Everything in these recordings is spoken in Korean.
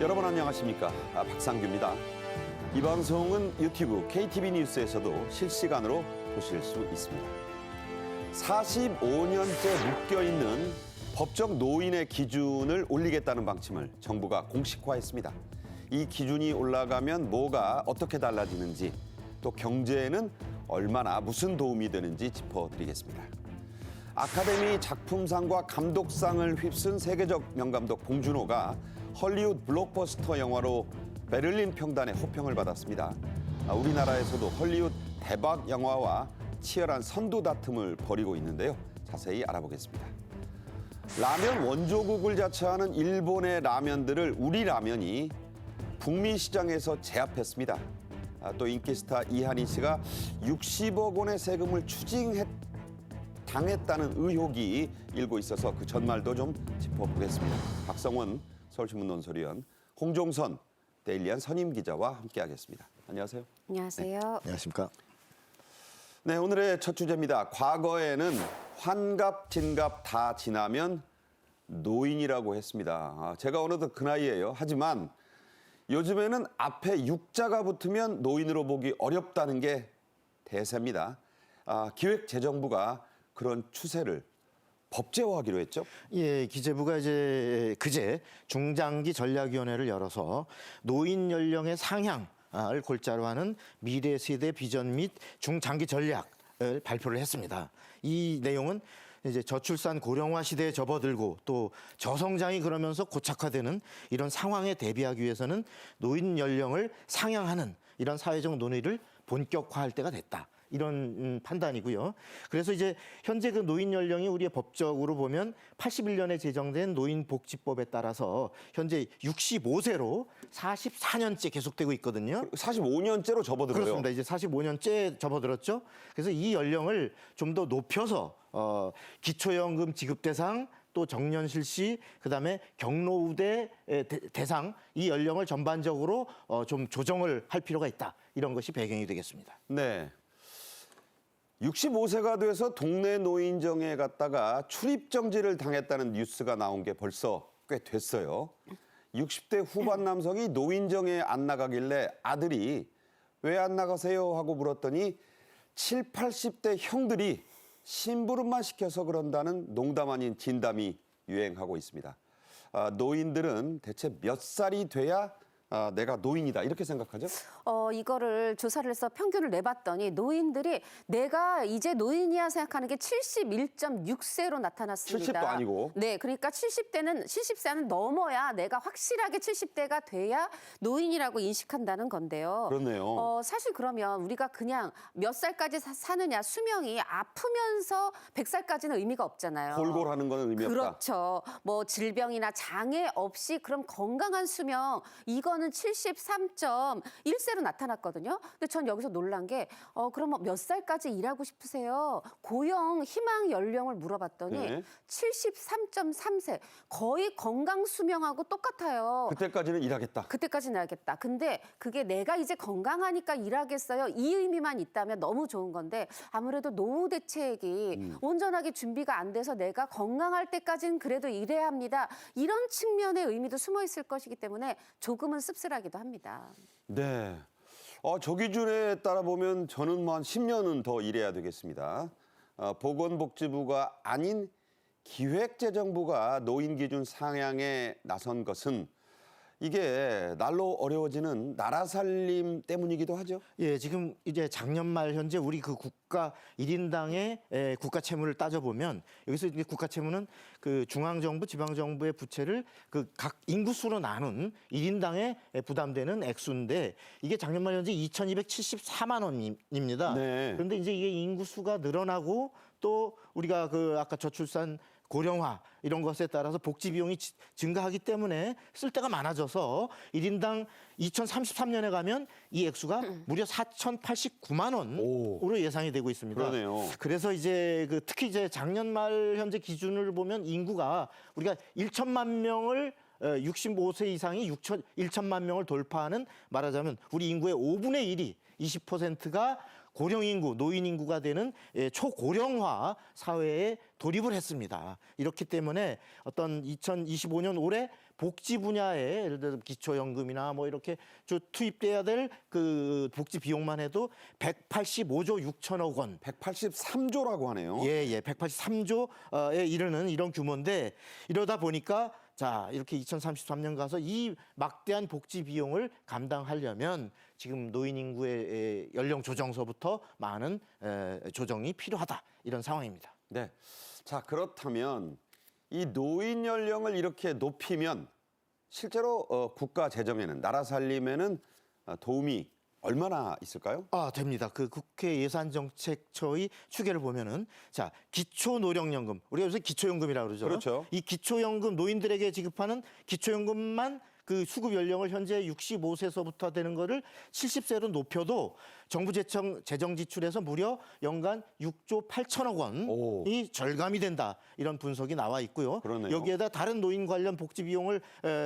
여러분 안녕하십니까? 박상규입니다. 이 방송은 유튜브 KTV 뉴스에서도 실시간으로 보실 수 있습니다. 45년째 묶여있는 법적 노인의 기준을 올리겠다는 방침을 정부가 공식화했습니다. 이 기준이 올라가면 뭐가 어떻게 달라지는지, 또 경제에는 얼마나 무슨 도움이 되는지 짚어드리겠습니다. 아카데미 작품상과 감독상을 휩쓴 세계적 명감독 봉준호가 헐리우드 블록버스터 영화로 베를린 평단의 호평을 받았습니다. 우리나라에서도 헐리우드 대박 영화와 치열한 선두 다툼을 벌이고 있는데요. 자세히 알아보겠습니다. 라면 원조국을 자처하는 일본의 라면들을 우리 라면이 북미 시장에서 제압했습니다. 또 인기 스타 이한희 씨가 60억 원의 세금을 당했다는 의혹이 일고 있어서 그 전말도 좀 짚어보겠습니다. 박성원 서울신문 논설위원, 홍종선 데일리안 선임 기자와 함께하겠습니다. 안녕하세요. 안녕하세요. 네, 안녕하십니까. 네, 오늘의 첫 주제입니다. 과거에는 환갑, 진갑 다 지나면 노인이라고 했습니다. 제가 어느덧 그 나이예요. 하지만 요즘에는 앞에 육자가 붙으면 노인으로 보기 어렵다는 게 대세입니다. 기획재정부가 그런 추세를 법제화하기로 했죠? 예, 기재부가 이제 그제 중장기 전략위원회를 열어서 노인 연령의 상향을 골자로 하는 미래 세대 비전 및 중장기 전략을 발표를 했습니다. 이 내용은 이제 저출산 고령화 시대에 접어들고 또 저성장이 그러면서 고착화되는 이런 상황에 대비하기 위해서는 노인 연령을 상향하는 이런 사회적 논의를 본격화할 때가 됐다. 이런 판단이고요. 그래서 이제 현재 그 노인 연령이 우리의 법적으로 보면 81년에 제정된 노인복지법에 따라서 현재 65세로 44년째 계속되고 있거든요. 45년째로 접어들어요. 그렇습니다. 이제 45년째 접어들었죠. 그래서 이 연령을 좀 더 높여서 기초연금 지급 대상 또 정년 실시, 그다음에 경로우대 대상 이 연령을 전반적으로 좀 조정을 할 필요가 있다. 이런 것이 배경이 되겠습니다. 네. 65세가 돼서 동네 노인정에 갔다가 출입정지를 당했다는 뉴스가 나온 게 벌써 꽤 됐어요. 60대 후반 남성이 노인정에 안 나가길래 아들이 왜 안 나가세요 하고 물었더니 70, 80대 형들이 심부름만 시켜서 그런다는 농담 아닌 진담이 유행하고 있습니다. 노인들은 대체 몇 살이 돼야 내가 노인이다 이렇게 생각하죠? 이거를 조사를 해서 평균을 내봤더니 노인들이 내가 이제 노인이야 생각하는 게 71.6세로 나타났습니다. 70도 아니고. 네, 그러니까 70세는 넘어야 내가 확실하게 70대가 돼야 노인이라고 인식한다는 건데요. 그렇네요. 사실 그러면 우리가 그냥 몇 살까지 사느냐, 수명이 아프면서 100살까지는 의미가 없잖아요. 골골하는 거는 의미 없다. 그렇죠. 뭐 질병이나 장애 없이 그럼 건강한 수명 이거는 73.1세로 나타났거든요. 근데 전 여기서 놀란 게 그럼 몇 살까지 일하고 싶으세요? 고용 희망 연령을 물어봤더니 네. 73.3세. 거의 건강 수명하고 똑같아요. 그때까지는 일하겠다. 그때까지는 알겠다. 근데 그게 내가 이제 건강하니까 일하겠어요. 이 의미만 있다면 너무 좋은 건데 아무래도 노후 대책이 온전하게 준비가 안 돼서 내가 건강할 때까지는 그래도 일해야 합니다. 이런 측면의 의미도 숨어 있을 것이기 때문에 조금은 씁쓸하기도 합니다. 네. 저 기준에 따라 보면 저는 뭐 한 10년은 더 일해야 되겠습니다. 보건복지부가 아닌 기획재정부가 노인 기준 상향에 나선 것은 이게 날로 어려워지는 나라 살림 때문이기도 하죠. 예, 지금 이제 작년 말 현재 우리 그 국가 1인당의 국가 채무를 따져보면 여기서 이제 국가 채무는 그 중앙정부, 지방정부의 부채를 그 각 인구수로 나눈 1인당에 부담되는 액수인데 이게 작년 말 현재 2,274만 원입니다. 네. 그런데 이제 이게 인구수가 늘어나고 또 우리가 그 아까 저출산 고령화 이런 것에 따라서 복지 비용이 증가하기 때문에 쓸 데가 많아져서 1인당 2033년에 가면 이 액수가 무려 4,089만 원으로 예상이 되고 있습니다. 그러네요. 그래서 이제 그 특히 이제 작년 말 현재 기준을 보면 인구가 우리가 1천만 명을 65세 이상이 1천만 명을 돌파하는 말하자면 우리 인구의 5분의 1이 20%가 고령 인구, 노인 인구가 되는 초고령화 사회에 돌입을 했습니다. 이렇기 때문에 어떤 2025년 올해 복지 분야에 예를 들어 기초연금이나 뭐 이렇게 투입돼야 될 그 복지 비용만 해도 185조 6천억 원. 183조라고 하네요. 예, 183조에 이르는 이런 규모인데 이러다 보니까 자, 이렇게 2033년 가서 이 막대한 복지 비용을 감당하려면 지금 노인 인구의 연령 조정서부터 많은 조정이 필요하다. 이런 상황입니다. 네. 자, 그렇다면 이 노인 연령을 이렇게 높이면 실제로 국가 재정에는, 나라 살림에는 도움이 얼마나 있을까요? 됩니다. 그 국회 예산정책처의 추계를 보면은 자, 기초노령연금, 우리가 요새 기초연금이라고 그러죠. 그렇죠. 이 기초연금, 노인들에게 지급하는 기초연금만 그 수급 연령을 현재 65세서부터 되는 거를 70세로 높여도 정부 재정 지출에서 무려 연간 6조 8천억 원이 절감이 된다. 이런 분석이 나와 있고요. 그러네요. 여기에다 다른 노인 관련 복지 비용을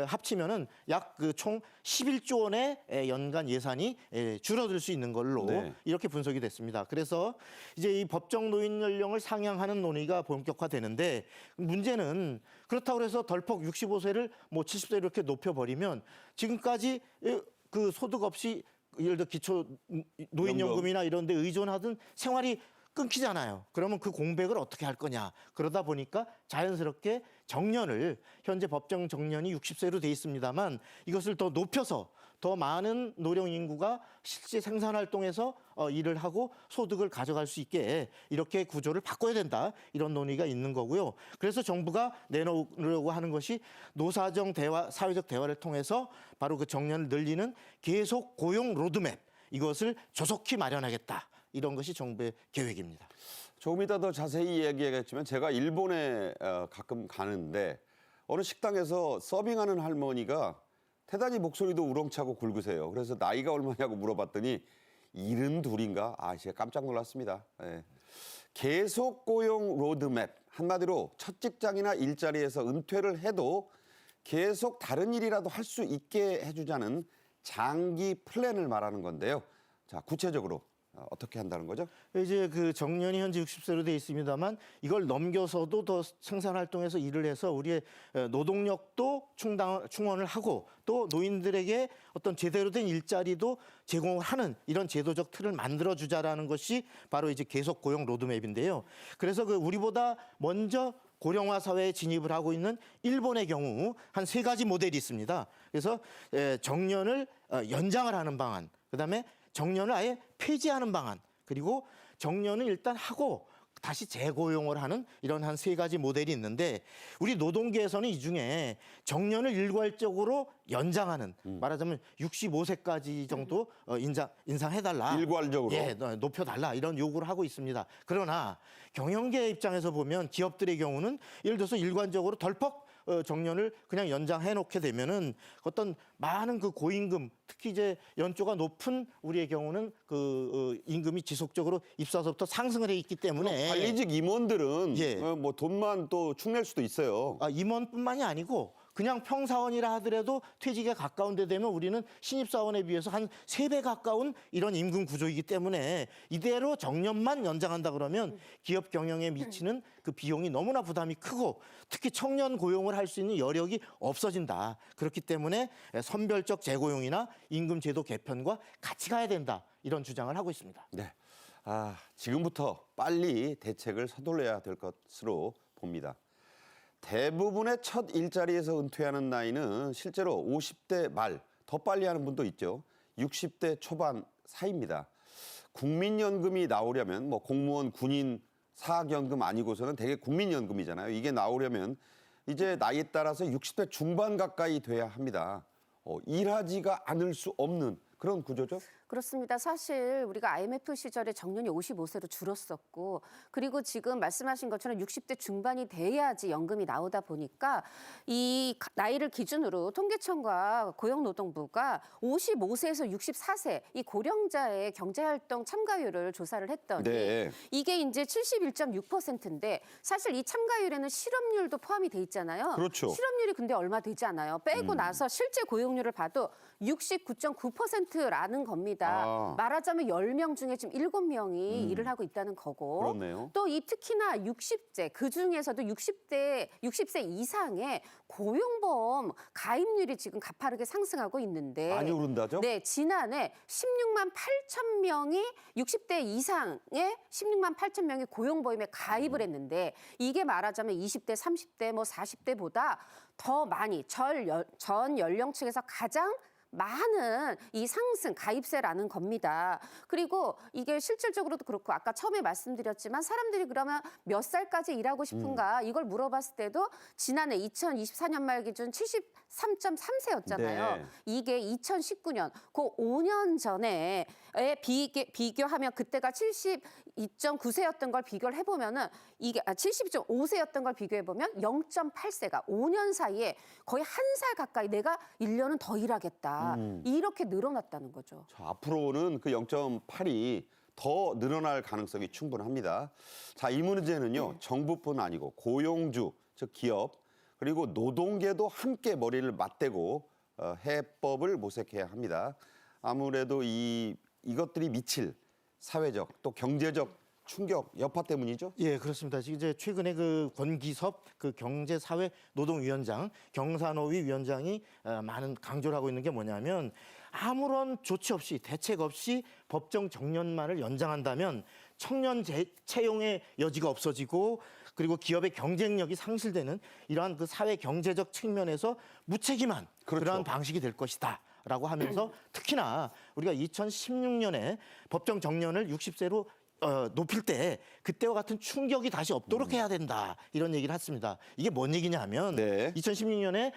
합치면은 약 그 총 11조 원의 연간 예산이 줄어들 수 있는 걸로 네. 이렇게 분석이 됐습니다. 그래서 이제 이 법정 노인 연령을 상향하는 논의가 본격화되는데 문제는 그렇다고 해서 덜컥 65세를 뭐 70세 이렇게 높여버리면 지금까지 그 소득 없이 예를 들어 기초 노인연금이나 이런 데 의존하던 생활이 끊기잖아요. 그러면 그 공백을 어떻게 할 거냐. 그러다 보니까 자연스럽게 정년을 현재 법정 정년이 60세로 돼 있습니다만 이것을 더 높여서 더 많은 노령 인구가 실제 생산 활동에서 일을 하고 소득을 가져갈 수 있게 이렇게 구조를 바꿔야 된다. 이런 논의가 있는 거고요. 그래서 정부가 내놓으려고 하는 것이 노사정 대화, 사회적 대화를 통해서 바로 그 정년을 늘리는 계속 고용 로드맵 이것을 조속히 마련하겠다. 이런 것이 정부의 계획입니다. 조금 이따 더 자세히 이야기하겠지만 제가 일본에 가끔 가는데 어느 식당에서 서빙하는 할머니가 대단히 목소리도 우렁차고 굵으세요. 그래서 나이가 얼마냐고 물어봤더니 72인가? 제가 깜짝 놀랐습니다. 예. 계속 고용 로드맵. 한마디로 첫 직장이나 일자리에서 은퇴를 해도 계속 다른 일이라도 할 수 있게 해주자는 장기 플랜을 말하는 건데요. 자, 구체적으로 어떻게 한다는 거죠? 이제 그 정년이 현재 60세로 돼 있습니다만 이걸 넘겨서도 더 생산 활동에서 일을 해서 우리의 노동력도 충원을 하고 또 노인들에게 어떤 제대로 된 일자리도 제공을 하는 이런 제도적 틀을 만들어 주자라는 것이 바로 이제 계속 고용 로드맵인데요. 그래서 그 우리보다 먼저 고령화 사회에 진입을 하고 있는 일본의 경우 한 3가지 모델이 있습니다. 그래서 정년을 연장을 하는 방안, 그다음에 정년을 아예 폐지하는 방안, 그리고 정년을 일단 하고 다시 재고용을 하는 이런 한 3가지 모델이 있는데 우리 노동계에서는 이 중에 정년을 일괄적으로 연장하는 말하자면 65세까지 정도 인상해달라. 일괄적으로. 예, 높여달라 이런 요구를 하고 있습니다. 그러나 경영계 입장에서 보면 기업들의 경우는 예를 들어서 일괄적으로 덜컥 정년을 그냥 연장해 놓게 되면은 어떤 많은 그 고임금 특히 이제 연조가 높은 우리의 경우는 그 임금이 지속적으로 입사서부터 상승을 해 있기 때문에 관리직 임원들은 예. 뭐 돈만 또 축낼 수도 있어요. 임원뿐만이 아니고 그냥 평사원이라 하더라도 퇴직에 가까운 데 되면 우리는 신입사원에 비해서 한 3배 가까운 이런 임금 구조이기 때문에 이대로 정년만 연장한다 그러면 기업 경영에 미치는 그 비용이 너무나 부담이 크고 특히 청년 고용을 할 수 있는 여력이 없어진다. 그렇기 때문에 선별적 재고용이나 임금 제도 개편과 같이 가야 된다. 이런 주장을 하고 있습니다. 네. 지금부터 빨리 대책을 서둘러야 될 것으로 봅니다. 대부분의 첫 일자리에서 은퇴하는 나이는 실제로 50대 말, 더 빨리 하는 분도 있죠. 60대 초반 사이입니다. 국민연금이 나오려면 뭐 공무원, 군인, 사학연금 아니고서는 대개 국민연금이잖아요. 이게 나오려면 이제 나이에 따라서 60대 중반 가까이 돼야 합니다. 일하지가 않을 수 없는 그런 구조죠. 그렇습니다. 사실 우리가 IMF 시절에 정년이 55세로 줄었었고 그리고 지금 말씀하신 것처럼 60대 중반이 돼야지 연금이 나오다 보니까 이 나이를 기준으로 통계청과 고용노동부가 55세에서 64세 이 고령자의 경제활동 참가율을 조사를 했더니 네. 이게 이제 71.6%인데 사실 이 참가율에는 실업률도 포함이 돼 있잖아요. 그렇죠. 실업률이 근데 얼마 되지 않아요. 빼고 나서 실제 고용률을 봐도 69.9%라는 겁니다. 겁니다. 아. 말하자면 10명 중에 지금 7명이 일을 하고 있다는 거고. 그렇네요. 또 이 특히나 60세, 그중에서도 60세 이상의 고용보험 가입률이 지금 가파르게 상승하고 있는데 많이 오른다죠? 네, 지난해 16만 8천 명이 60대 이상의 16만 8천 명이 고용보험에 가입을 했는데 이게 말하자면 20대, 30대, 뭐 40대보다 더 많이 전 연령층에서 가장 많은 이 상승 가입세라는 겁니다. 그리고 이게 실질적으로도 그렇고 아까 처음에 말씀드렸지만 사람들이 그러면 몇 살까지 일하고 싶은가 이걸 물어봤을 때도 지난해 2024년 말 기준 73.3세였잖아요. 네. 이게 2019년 그 5년 전에 비교하면 그때가 72.9세였던 걸 비교를 해보면은 이게 70.5세였던 걸 비교해보면 0.8세가 5년 사이에 거의 한 살 가까이 내가 1년은 더 일하겠다. 이렇게 늘어났다는 거죠. 자, 앞으로는 그 0.8이 더 늘어날 가능성이 충분합니다. 자, 이 문제는요. 정부뿐 아니고 고용주, 즉 기업, 그리고 노동계도 함께 머리를 맞대고 해법을 모색해야 합니다. 아무래도 이것들이 미칠 사회적 또 경제적 충격, 여파 때문이죠? 예, 그렇습니다. 지금 이제 최근에 그 권기섭 그 경제사회노동위원장, 경사노위 위원장이 많은 강조를 하고 있는 게 뭐냐면 아무런 조치 없이 대책 없이 법정 정년만을 연장한다면 청년 채용의 여지가 없어지고 그리고 기업의 경쟁력이 상실되는 이러한 그 사회 경제적 측면에서 무책임한 그렇죠. 그러한 방식이 될 것이다. 라고 하면서 특히나 우리가 2016년에 법정 정년을 60세로 높일 때 그때와 같은 충격이 다시 없도록 해야 된다. 이런 얘기를 했습니다. 이게 뭔 얘기냐 하면 네. 2016년에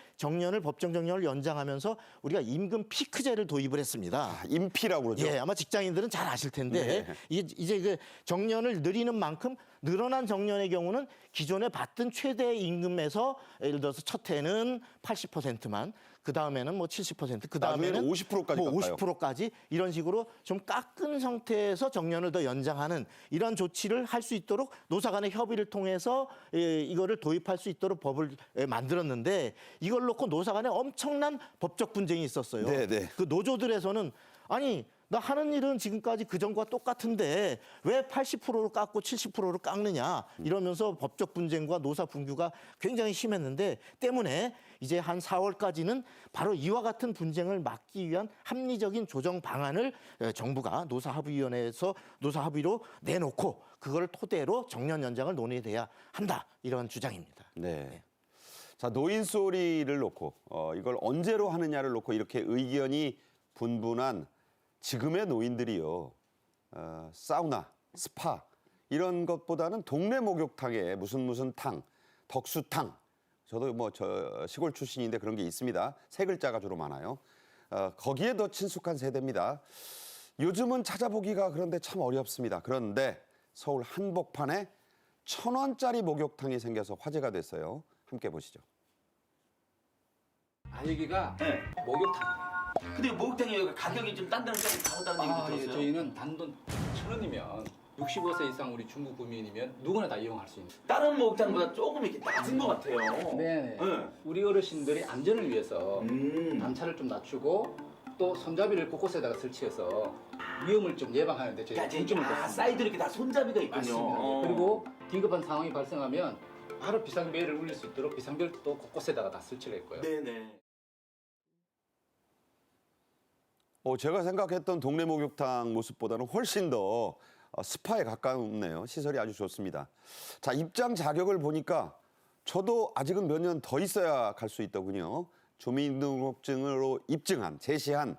법정 정년을 연장하면서 우리가 임금 피크제를 도입을 했습니다. 인피라고 그러죠? 예, 아마 직장인들은 잘 아실 텐데 네. 이제 그 정년을 늘리는 만큼 늘어난 정년의 경우는 기존에 받던 최대 임금에서 예를 들어서 첫 해는 80%만 그 다음에는 뭐 70%, 그 다음에는 나중에는 50%까지 뭐 깎아요. 50%까지 이런 식으로 좀 깎은 상태에서 정년을 더 연장하는 이런 조치를 할 수 있도록 노사 간의 협의를 통해서 이거를 도입할 수 있도록 법을 만들었는데 이걸 놓고 노사 간에 엄청난 법적 분쟁이 있었어요. 네, 네. 그 노조들에서는 아니 나 하는 일은 지금까지 그전과 똑같은데 왜 80%로 깎고 70%로 깎느냐 이러면서 법적 분쟁과 노사 분규가 굉장히 심했는데 때문에 이제 한 4월까지는 바로 이와 같은 분쟁을 막기 위한 합리적인 조정 방안을 정부가 노사합의위원회에서 노사합의로 내놓고 그걸 토대로 정년 연장을 논의돼야 한다 이런 주장입니다. 네. 자, 노인 소리를 놓고 이걸 언제로 하느냐를 놓고 이렇게 의견이 분분한 지금의 노인들이요. 사우나, 스파 이런 것보다는 동네 목욕탕에 무슨 탕, 덕수탕. 저도 저 시골 출신인데 그런 게 있습니다. 세 글자가 주로 많아요. 거기에 더 친숙한 세대입니다. 요즘은 찾아보기가 그런데 참 어렵습니다. 그런데 서울 한복판에 1,000원짜리 목욕탕이 생겨서 화제가 됐어요. 함께 보시죠. 아 여기가 네. 목욕탕이에요. 근데 목욕탕이 가격이 좀 딴 데는 좀 다르다는 얘기도 예, 들었어요. 저희는 단돈 1,000원이면 65세 이상 우리 중국 국민이면 누구나 다 이용할 수 있는. 다른 목욕탕보다 조금 이렇게 낮은 것 같아요. 네. 네. 우리 어르신들이 안전을 위해서 단차를 좀 낮추고 또 손잡이를 곳곳에다가 설치해서 위험을 좀 예방하는데 저희가 중점을 뒀습니다. 사이드 이렇게 다 손잡이가 있군요. 맞습니다. 그리고 긴급한 상황이 발생하면 바로 비상벨을 울릴 수 있도록 비상벨도 곳곳에다가 다 설치를 했고요. 네네. 제가 생각했던 동네 목욕탕 모습보다는 훨씬 더 스파에 가깝네요. 시설이 아주 좋습니다. 자, 입장 자격을 보니까 저도 아직은 몇 년 더 있어야 갈 수 있더군요. 주민등록증으로 제시한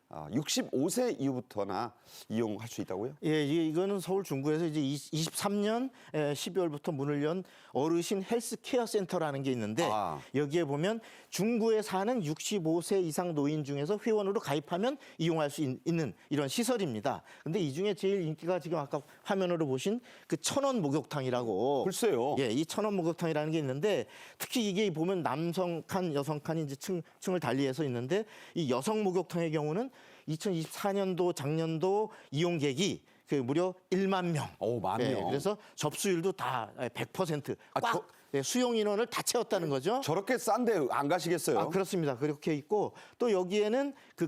65세 이후부터나 이용할 수 있다고요? 예, 이거는 서울 중구에서 이제 23년 12월부터 문을 연 어르신 헬스케어 센터라는 게 있는데 여기에 보면 중구에 사는 65세 이상 노인 중에서 회원으로 가입하면 이용할 수 있는 이런 시설입니다. 근데 이 중에 제일 인기가 지금 아까 화면으로 보신 그 1,000원 목욕탕이라고. 글쎄요. 예, 이 1,000원 목욕탕이라는 게 있는데 특히 이게 보면 남성 칸, 여성 칸이 이제 층을 달리해서 있는데 이 여성 목욕탕의 경우는 2024년도 작년도 이용객이 무려 1만 명. 오, 만 명. 그래서 접수율도 다 100% 꽉 예, 수용 인원을 다 채웠다는 거죠. 저렇게 싼데 안 가시겠어요? 아, 그렇습니다. 그렇게 있고 또 여기에는 그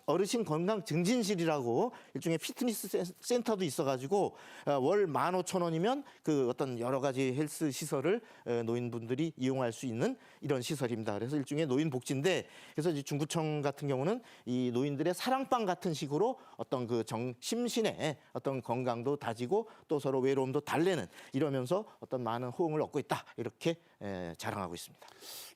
어르신 건강 증진실이라고 일종의 피트니스 센터도 있어가지고 월 15,000원이면 그 어떤 여러 가지 헬스 시설을 노인분들이 이용할 수 있는 이런 시설입니다. 그래서 일종의 노인 복지인데 그래서 이제 중구청 같은 경우는 이 노인들의 사랑방 같은 식으로 어떤 그 심신의 어떤 건강도 다지고 또 서로 외로움도 달래는 이러면서 어떤 많은 호응을 얻고 있다. 이렇게 자랑하고 있습니다.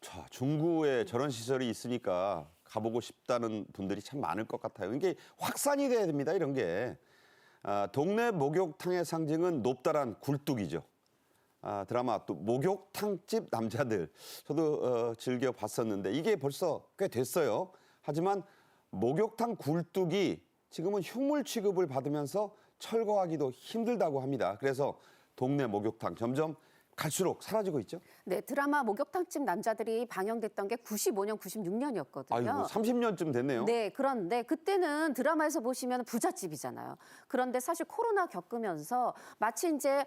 자, 중구에 저런 시설이 있으니까 가보고 싶다는 분들이 참 많을 것 같아요. 이게 확산이 돼야 됩니다, 이런 게. 동네 목욕탕의 상징은 높다란 굴뚝이죠. 드라마 또 목욕탕집 남자들 저도 즐겨 봤었는데 이게 벌써 꽤 됐어요. 하지만 목욕탕 굴뚝이 지금은 흉물 취급을 받으면서 철거하기도 힘들다고 합니다. 그래서 동네 목욕탕 점점 갈수록 사라지고 있죠. 네, 드라마 목욕탕집 남자들이 방영됐던 게 95년, 96년이었거든요. 아이고, 30년쯤 됐네요. 네, 그런데 그때는 드라마에서 보시면 부잣집이잖아요. 그런데 사실 코로나 겪으면서 마치 이제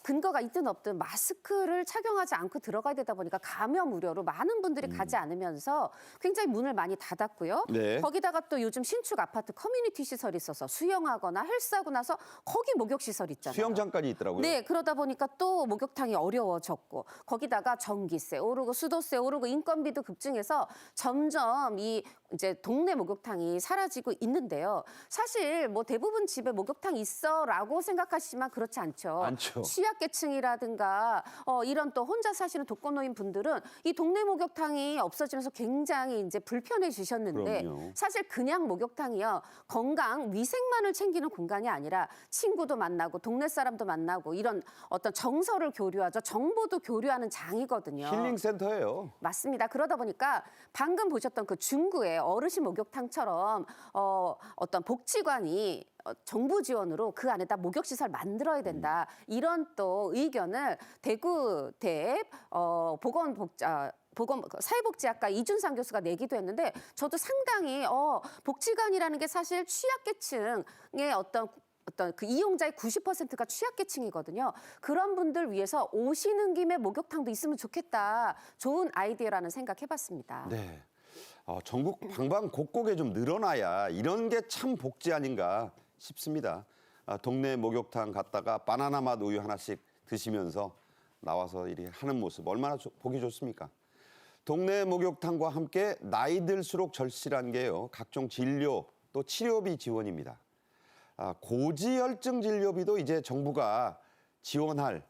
근거가 있든 없든 마스크를 착용하지 않고 들어가야 되다 보니까 감염 우려로 많은 분들이 가지 않으면서 굉장히 문을 많이 닫았고요. 네. 거기다가 또 요즘 신축 아파트 커뮤니티 시설이 있어서 수영하거나 헬스하고 나서 거기 목욕 시설 있잖아요. 수영장까지 있더라고요. 네, 그러다 보니까 또 목욕탕이 어려워졌고 거기다가 전기세 오르고 수도세 오르고 인건비도 급증해서 점점 이 이제 동네 목욕탕이 사라지고 있는데요. 사실 뭐 대부분 집에 목욕탕 있어라고 생각하시지만 그렇지 않죠. 않죠. 취약계층이라든가 이런 또 혼자 사시는 독거노인 분들은 이 동네 목욕탕이 없어지면서 굉장히 이제 불편해지셨는데 그럼요. 사실 그냥 목욕탕이요. 건강 위생만을 챙기는 공간이 아니라 친구도 만나고 동네 사람도 만나고 이런 어떤 정서를 교류하죠. 정보도 교류하는 장이거든요. 힐링센터예요. 맞습니다. 그러다 보니까 방금 보셨던 그 중구의 어르신 목욕탕처럼 어떤 복지관이 정부 지원으로 그 안에다 목욕시설 만들어야 된다. 이런 또 의견을 대구대 사회복지학과 이준상 교수가 내기도 했는데 저도 상당히 복지관이라는 게 사실 취약계층의 어떤 그 이용자의 90%가 취약계층이거든요. 그런 분들 위해서 오시는 김에 목욕탕도 있으면 좋겠다. 좋은 아이디어라는 생각해봤습니다. 네. 전국 방방곡곡에 좀 늘어나야 이런 게 참 복지 아닌가 싶습니다. 동네 목욕탕 갔다가 바나나 맛 우유 하나씩 드시면서 나와서 이렇게 하는 모습 얼마나 보기 좋습니까? 동네 목욕탕과 함께 나이 들수록 절실한 게요. 각종 진료 또 치료비 지원입니다. 고지혈증 진료비도 이제 정부가 지원할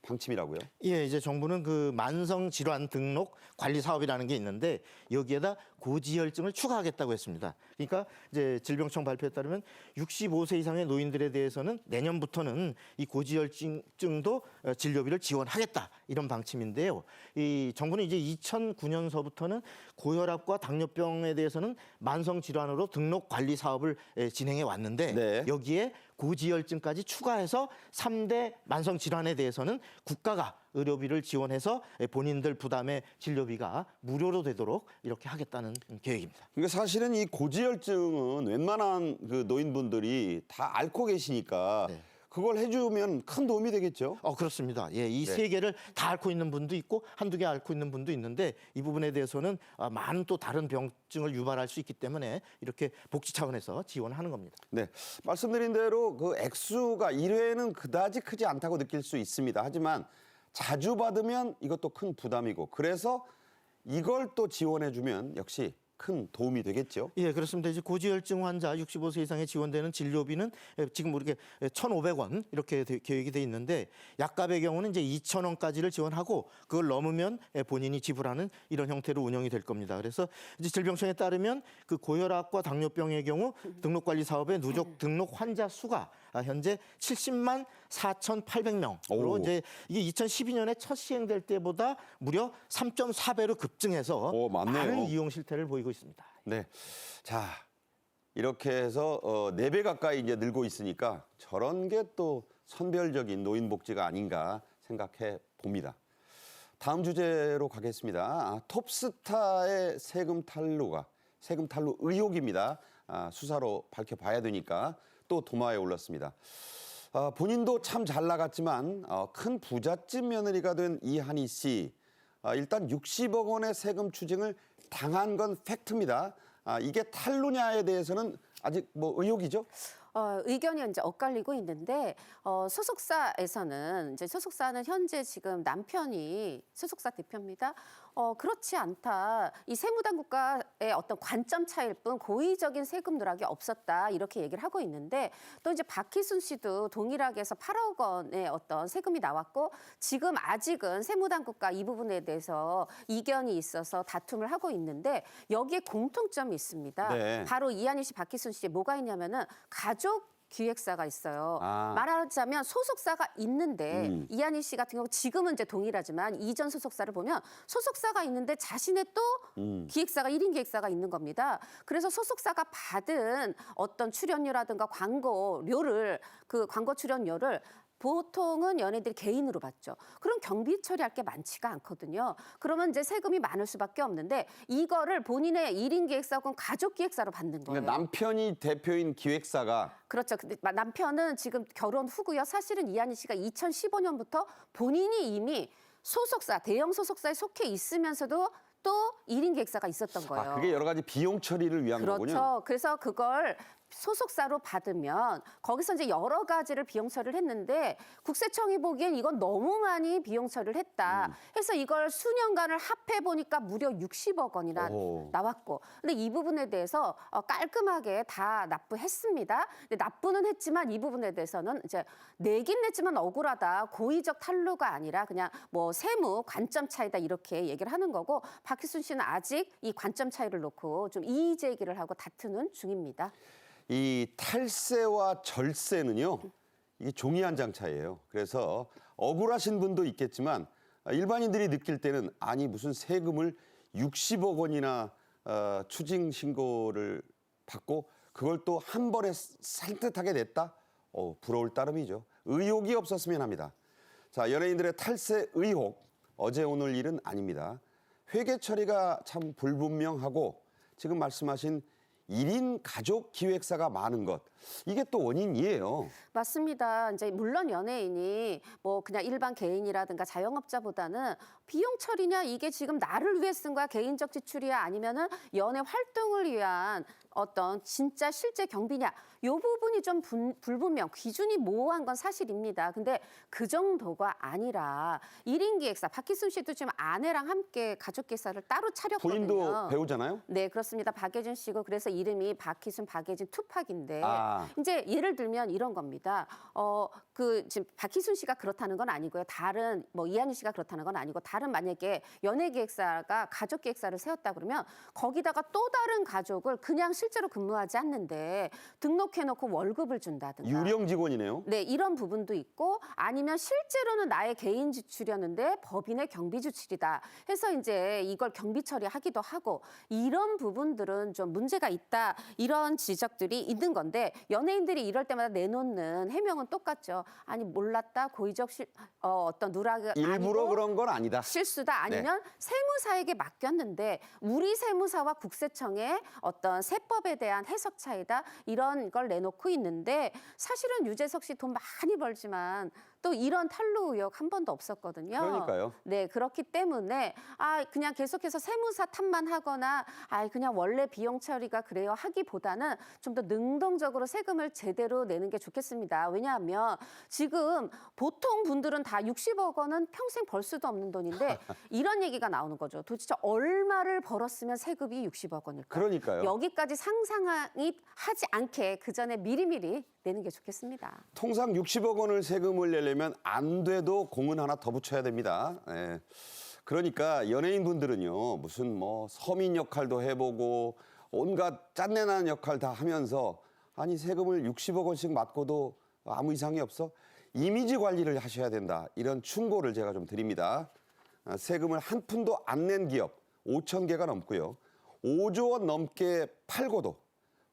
방침이라고요? 예, 이제 정부는 그 만성질환 등록 관리 사업이라는 게 있는데 여기에다 고지혈증을 추가하겠다고 했습니다. 그러니까 이제 질병청 발표에 따르면 65세 이상의 노인들에 대해서는 내년부터는 이 고지혈증도 진료비를 지원하겠다 이런 방침인데요. 이 정부는 이제 2009년서부터는 고혈압과 당뇨병에 대해서는 만성질환으로 등록 관리 사업을 진행해 왔는데 네. 여기에 고지혈증까지 추가해서 3대 만성질환에 대해서는 국가가 의료비를 지원해서 본인들 부담의 진료비가 무료로 되도록 이렇게 하겠다는 계획입니다. 그러니까 사실은 이 고지혈증은 웬만한 그 노인분들이 다 앓고 계시니까 네. 그걸 해주면 큰 도움이 되겠죠. 그렇습니다. 예, 이 세 개를 다 앓고 있는 분도 있고 한두 개 앓고 있는 분도 있는데 이 부분에 대해서는 많은 또 다른 병증을 유발할 수 있기 때문에 이렇게 복지 차원에서 지원하는 겁니다. 네, 말씀드린 대로 그 액수가 1회는 그다지 크지 않다고 느낄 수 있습니다. 하지만 자주 받으면 이것도 큰 부담이고 그래서 이걸 또 지원해주면 역시 큰 도움이 되겠죠. 예, 그렇습니다. 이제 고지혈증 환자 65세 이상에 지원되는 진료비는 지금 이렇게 1,500원 이렇게 계획이 돼 있는데 약값의 경우는 이제 2,000원까지를 지원하고 그걸 넘으면 본인이 지불하는 이런 형태로 운영이 될 겁니다. 그래서 이제 질병청에 따르면 그 고혈압과 당뇨병의 경우 등록관리 사업의 누적 등록 환자 수가 현재 70만 4,800명으로 오. 이제 이게 2012년에 첫 시행될 때보다 무려 3.4배로 급증해서 오, 많네요. 많은 이용 실태를 보이고 있습니다. 네, 자 이렇게 해서 4배 가까이 이제 늘고 있으니까 저런 게 또 선별적인 노인 복지가 아닌가 생각해 봅니다. 다음 주제로 가겠습니다. 톱스타의 세금 탈루 의혹입니다. 수사로 밝혀봐야 되니까 또 도마에 올랐습니다. 본인도 참 잘 나갔지만 큰 부잣집 며느리가 된 이한희 씨. 일단 60억 원의 세금 추징을 당한 건 팩트입니다. 이게 탈루냐에 대해서는 아직 뭐 의혹이죠? 의견이 이제 엇갈리고 있는데 소속사에서는 이제 소속사는 현재 지금 남편이 소속사 대표입니다. 그렇지 않다. 이 세무당국과의 어떤 관점 차이일 뿐 고의적인 세금 누락이 없었다. 이렇게 얘기를 하고 있는데 또 이제 박희순 씨도 동일하게 해서 8억 원의 어떤 세금이 나왔고 지금 아직은 세무당국과 이 부분에 대해서 이견이 있어서 다툼을 하고 있는데 여기에 공통점이 있습니다. 네. 바로 이한희 씨, 박희순 씨 뭐가 있냐면은 가족 기획사가 있어요. 아. 말하자면 소속사가 있는데 이한희 씨 같은 경우 지금은 이제 동일하지만 이전 소속사를 보면 소속사가 있는데 자신의 또 기획사가 1인 기획사가 있는 겁니다. 그래서 소속사가 받은 어떤 출연료라든가 광고료를 그 광고 출연료를 보통은 연예인들이 개인으로 받죠. 그럼 경비 처리할 게 많지가 않거든요. 그러면 이제 세금이 많을 수밖에 없는데 이거를 본인의 1인 기획사 혹은 가족 기획사로 받는 거예요. 그러니까 남편이 대표인 기획사가 그렇죠. 근데 남편은 지금 결혼 후고요. 사실은 이한희 씨가 2015년부터 본인이 이미 소속사, 대형 소속사에 속해 있으면서도 또 1인 기획사가 있었던 거예요. 그게 여러 가지 비용 처리를 위한 그렇죠. 거군요. 그래서 그걸 소속사로 받으면 거기서 이제 여러 가지를 비용 처리를 했는데 국세청이 보기엔 이건 너무 많이 비용 처리를 했다. 해서 이걸 수년간을 합해 보니까 무려 60억 원이나 오. 나왔고. 근데 이 부분에 대해서 깔끔하게 다 납부했습니다. 근데 납부는 했지만 이 부분에 대해서는 이제 내긴 냈지만 억울하다. 고의적 탈루가 아니라 그냥 뭐 세무 관점 차이다 이렇게 얘기를 하는 거고 박희순 씨는 아직 이 관점 차이를 놓고 좀 이의 제기를 하고 다투는 중입니다. 이 탈세와 절세는요, 이게 종이 한 장 차이예요. 그래서 억울하신 분도 있겠지만 일반인들이 느낄 때는 아니 무슨 세금을 60억 원이나 추징 신고를 받고 그걸 또 한 번에 산뜻하게 냈다? 부러울 따름이죠. 의혹이 없었으면 합니다. 자, 연예인들의 탈세 의혹, 어제 오늘 일은 아닙니다. 회계 처리가 참 불분명하고 지금 말씀하신 1인 가족 기획사가 많은 것, 이게 또 원인이에요. 맞습니다. 이제 물론 연예인이 뭐 그냥 일반 개인이라든가 자영업자보다는 비용 처리냐 이게 지금 나를 위해 쓴 거야 개인적 지출이야 아니면은 연예 활동을 위한 어떤 진짜 실제 경비냐 요 부분이 좀 불분명 기준이 모호한 건 사실입니다. 근데 그 정도가 아니라 1인 기획사 박희순 씨도 지금 아내랑 함께 가족 기획사를 따로 차렸거든요. 부인도 배우잖아요. 네, 그렇습니다. 박예준 씨고 그래서 이름이 박희순, 박예진 투팍인데 아. 이제 예를 들면 이런 겁니다. 그 지금 박희순 씨가 그렇다는 건 아니고요. 다른 뭐 이한희 씨가 그렇다는 건 아니고 다른 만약에 연예기획사가 가족 기획사를 세웠다 그러면 거기다가 또 다른 가족을 그냥 실제로 근무하지 않는데 등록해놓고 월급을 준다든가. 유령 직원이네요. 네, 이런 부분도 있고 아니면 실제로는 나의 개인 지출이었는데 법인의 경비 지출이다 해서 이제 이걸 경비 처리하기도 하고 이런 부분들은 좀 문제가 있다 이런 지적들이 있는 건데 연예인들이 이럴 때마다 내놓는 해명은 똑같죠. 아니 몰랐다 고의적 어떤 누락이 일부러 아니고 그런 건 아니다. 실수다 아니면 세무사에게 맡겼는데 우리 세무사와 국세청의 어떤 세법에 대한 해석 차이다 이런 걸 내놓고 있는데 사실은 유재석 씨 돈 많이 벌지만 또 이런 탈루 의혹 한 번도 없었거든요. 그러니까요. 네, 그렇기 때문에 그냥 계속해서 세무사 탓만 하거나 그냥 원래 비용 처리가 그래요 하기보다는 좀 더 능동적으로 세금을 제대로 내는 게 좋겠습니다. 왜냐하면 지금 보통 분들은 다 60억 원은 평생 벌 수도 없는 돈인데 이런 얘기가 나오는 거죠. 도대체 얼마를 벌었으면 세금이 60억 원일까? 그러니까요. 여기까지 상상이 하지 않게 그 전에 미리미리 내는 게 좋겠습니다. 통상 60억 원을 세금을 내려면 안 돼도 공은 하나 더 붙여야 됩니다. 예. 그러니까 연예인분들은요, 무슨 뭐 서민 역할도 해보고 온갖 짠내나는 역할 다 하면서 아니 세금을 60억 원씩 맞고도 아무 이상이 없어? 이미지 관리를 하셔야 된다. 이런 충고를 제가 좀 드립니다. 세금을 한 푼도 안 낸 기업 5천 개가 넘고요. 5조 원 넘게 팔고도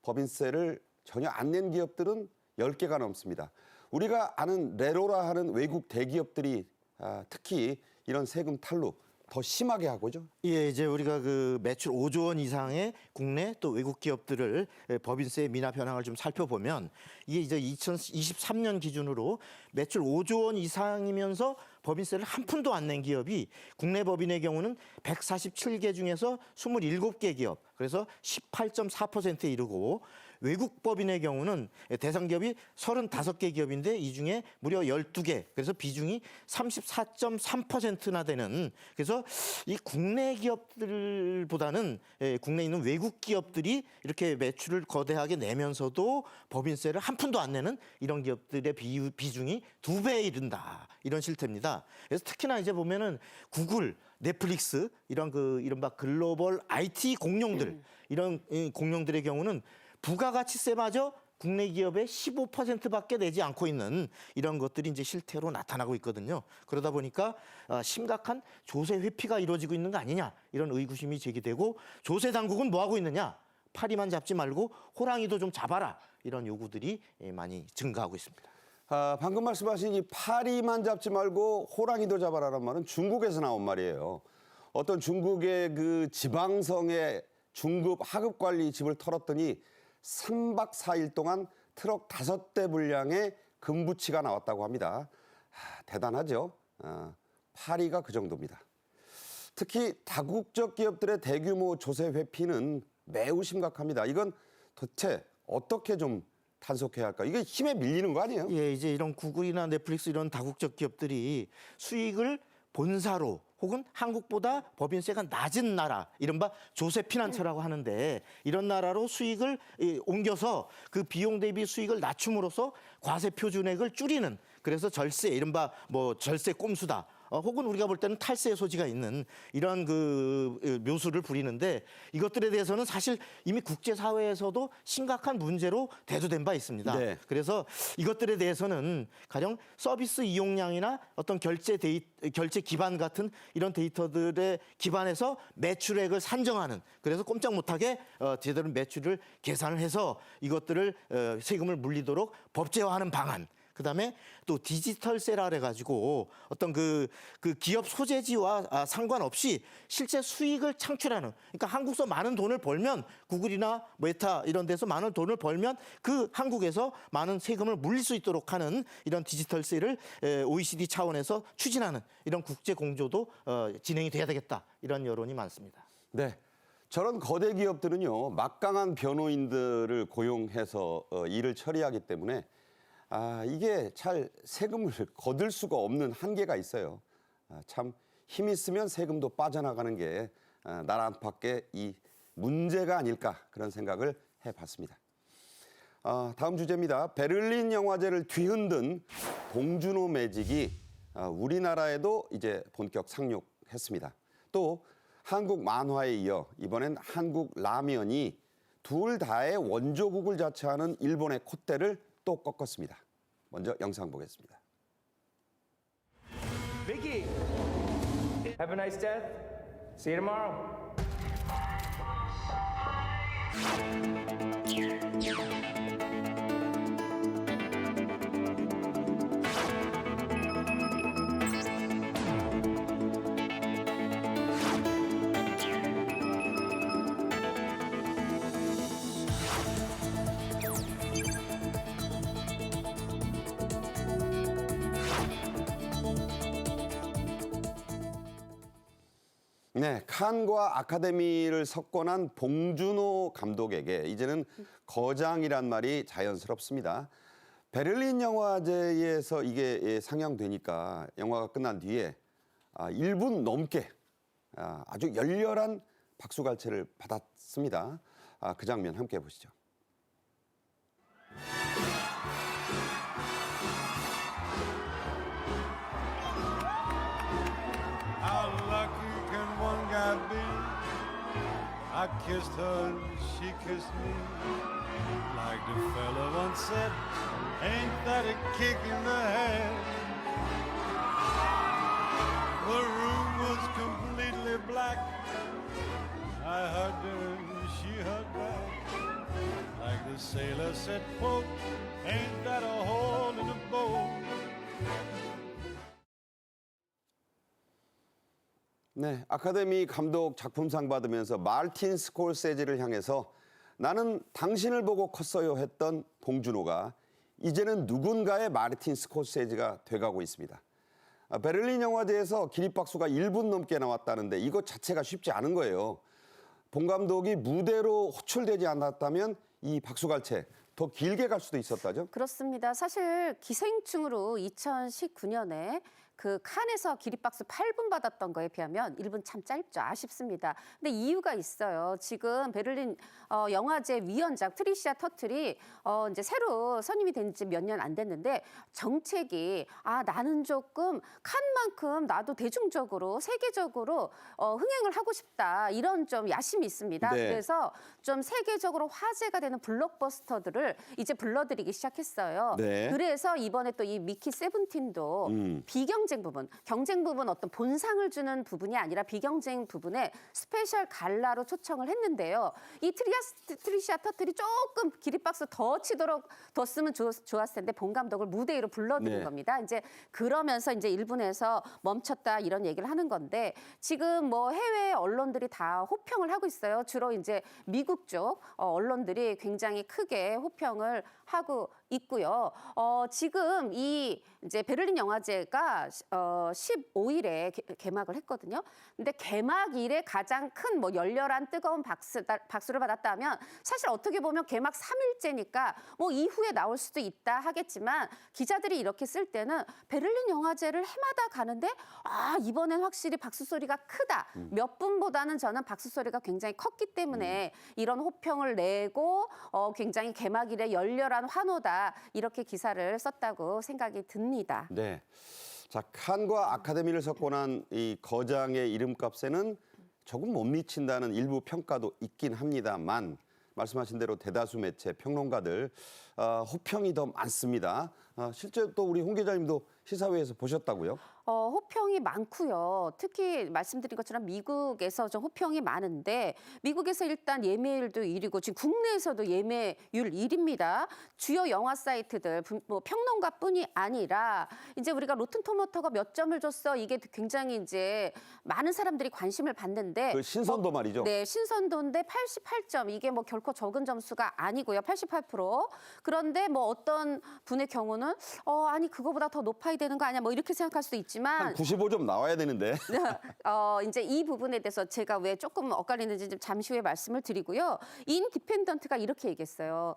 법인세를 전혀 안 낸 기업들은 10개가 넘습니다. 우리가 아는 레로라 하는 외국 대기업들이 특히 이런 세금 탈루 더 심하게 하고죠. 예, 이제 우리가 그 매출 5조 원 이상의 국내 또 외국 기업들을 법인세 미납 현황을 좀 살펴보면 이게 이제 2023년 기준으로 매출 5조 원 이상이면서 법인세를 한 푼도 안 낸 기업이 국내 법인의 경우는 147개 중에서 27개 기업, 그래서 18.4%에 이르고 외국 법인의 경우는 대상 기업이 35개 기업인데 이 중에 무려 12개, 그래서 비중이 34.3%나 되는, 그래서 이 국내 기업들보다는 국내에 있는 외국 기업들이 이렇게 매출을 거대하게 내면서도 법인세를 한 푼도 안 내는 이런 기업들의 비중이 2배에 이른다, 이런 실태입니다. 그래서 특히나 이제 보면은 구글, 넷플릭스 이런 그 이른바 글로벌 IT 공룡들, 이런 공룡들의 경우는 부가가치세마저 국내 기업의 15%밖에 내지 않고 있는 이런 것들이 이제 실태로 나타나고 있거든요. 그러다 보니까 심각한 조세 회피가 이루어지고 있는 거 아니냐, 이런 의구심이 제기되고, 조세 당국은 뭐 하고 있느냐, 파리만 잡지 말고 호랑이도 좀 잡아라, 이런 요구들이 많이 증가하고 있습니다. 방금 말씀하신 이 파리만 잡지 말고 호랑이도 잡아라는 말은 중국에서 나온 말이에요. 어떤 중국의 그 지방성의 중급 하급 관리 집을 털었더니 3박 4일 동안 트럭 5대 분량의 금부치가 나왔다고 합니다. 대단하죠. 파리가 그 정도입니다. 특히 다국적 기업들의 대규모 조세 회피는 매우 심각합니다. 이건 도대체 어떻게 좀 단속해야 할까? 이게 힘에 밀리는 거 아니에요? 예, 이제 이런 구글이나 넷플릭스 이런 다국적 기업들이 수익을 본사로 혹은 한국보다 법인세가 낮은 나라, 이른바 조세 피난처라고 하는데, 이런 나라로 수익을 옮겨서 그 비용 대비 수익을 낮춤으로써 과세 표준액을 줄이는, 그래서 절세, 이른바 뭐 절세 꼼수다, 혹은 우리가 볼 때는 탈세의 소지가 있는 이런 그 묘수를 부리는데, 이것들에 대해서는 사실 이미 국제사회에서도 심각한 문제로 대두된 바 있습니다. 네. 그래서 이것들에 대해서는 가령 서비스 이용량이나 어떤 결제 기반 같은 이런 데이터들에 기반해서 매출액을 산정하는, 그래서 꼼짝 못하게 제대로 매출을 계산을 해서 이것들을 세금을 물리도록 법제화하는 방안, 그다음에 또 디지털세라 해가지고 어떤 그 기업 소재지와 상관없이 실제 수익을 창출하는, 그러니까 한국에서 많은 돈을 벌면, 구글이나 메타 이런 데서 많은 돈을 벌면 그 한국에서 많은 세금을 물릴 수 있도록 하는 이런 디지털세를 OECD 차원에서 추진하는 이런 국제 공조도 진행이 돼야 되겠다, 이런 여론이 많습니다. 네. 저런 거대 기업들은요, 막강한 변호인들을 고용해서 일을 처리하기 때문에 이게 잘 세금을 거둘 수가 없는 한계가 있어요. 참 힘 있으면 세금도 빠져나가는 게 나라 안팎의 이 문제가 아닐까, 그런 생각을 해봤습니다. 다음 주제입니다. 베를린 영화제를 뒤흔든 봉준호 매직이 우리나라에도 이제 본격 상륙했습니다. 또 한국 만화에 이어 이번엔 한국 라면이 둘 다의 원조국을 자처하는 일본의 콧대를 또 꺾었습니다. 먼저 영상 보겠습니다. Vicky, have a nice day. See you tomorrow. 네, 칸과 아카데미를 석권한 봉준호 감독에게 이제는 거장이란 말이 자연스럽습니다. 베를린 영화제에서 이게 상영되니까 영화가 끝난 뒤에 1분 넘게 아주 열렬한 박수갈채를 받았습니다. 그 장면 함께 보시죠. How lucky can one guy be? I kissed her, she kissed me. Like the fella once said, ain't that a kick in the head? The room was completely black. I hugged her and she hugged back. Like the sailor said, quote, ain't that a hole in the boat? 네, 아카데미 감독 작품상 받으면서 마르틴 스콜세지를 향해서 나는 당신을 보고 컸어요 했던 봉준호가 이제는 누군가의 마르틴 스콜세지가 돼가고 있습니다. 베를린 영화제에서 기립박수가 1분 넘게 나왔다는데 이것 자체가 쉽지 않은 거예요. 봉 감독이 무대로 호출되지 않았다면 이 박수갈채 더 길게 갈 수도 있었다죠? 그렇습니다. 사실 기생충으로 2019년에 그 칸에서 기립박수 8분 받았던 거에 비하면 1분 참 짧죠. 아쉽습니다. 근데 이유가 있어요. 지금 베를린 영화제 위원장 트리시아 터틀이 이제 새로 선임이 된 지 몇 년 안 됐는데 정책이 나는 조금 칸만큼 나도 대중적으로 세계적으로 흥행을 하고 싶다. 이런 좀 야심이 있습니다. 네. 그래서 좀 세계적으로 화제가 되는 블록버스터들을 이제 불러들이기 시작했어요. 네. 그래서 이번에 또 이 미키 세븐틴도 비경쟁 부분, 경쟁 부분 어떤 본상을 주는 부분이 아니라 비경쟁 부분에 스페셜 갈라로 초청을 했는데요. 이 트리시아 터틀이 조금 기립박수 더 치도록 뒀으면 좋았을 텐데 봉 감독을 무대 위로 불러들인 네. 겁니다. 이제 그러면서 이제 일본에서 멈췄다 이런 얘기를 하는 건데 지금 뭐 해외 언론들이 다 호평을 하고 있어요. 주로 이제 미국 쪽 언론들이 굉장히 크게 호평을 하고 있고요. 지금 이 이제 베를린 영화제가 15일에 개막을 했거든요. 근데 개막일에 가장 큰 뭐 열렬한 뜨거운 박수를 받았다면 사실 어떻게 보면 개막 3일째니까 뭐 이후에 나올 수도 있다 하겠지만 기자들이 이렇게 쓸 때는 베를린 영화제를 해마다 가는데 이번엔 확실히 박수 소리가 크다. 몇 분보다는 저는 박수 소리가 굉장히 컸기 때문에 이런 호평을 내고 굉장히 개막일에 열렬한 환호다. 이렇게 기사를 썼다고 생각이 듭니다. 네. 자, 칸과 아카데미를 석권한 이 거장의 이름값에는 조금 못 미친다는 일부 평가도 있긴 합니다만 말씀하신 대로 대다수 매체 평론가들 호평이 더 많습니다. 실제 또 우리 홍 기자님도 시사회에서 보셨다고요? 호평이 많고요. 특히 말씀드린 것처럼 미국에서 좀 호평이 많은데 미국에서 일단 예매율도 1위고 지금 국내에서도 예매율 1위입니다. 주요 영화 사이트들 뭐 평론가뿐이 아니라 이제 우리가 로튼 토마토가 몇 점을 줬어 이게 굉장히 이제 많은 사람들이 관심을 받는데 그 신선도 말이죠. 네, 신선도인데 88점 이게 뭐 결코 적은 점수가 아니고요. 88%. 그런데 뭐 어떤 분의 경우는 아니 그거보다 더 높아야 되는 거 아니야? 뭐 이렇게 생각할 수도 있지만 한 95점 나와야 되는데. 이제 이 부분에 대해서 제가 왜 조금 엇갈리는지 좀 잠시 후에 말씀을 드리고요. 인디펜던트가 이렇게 얘기했어요.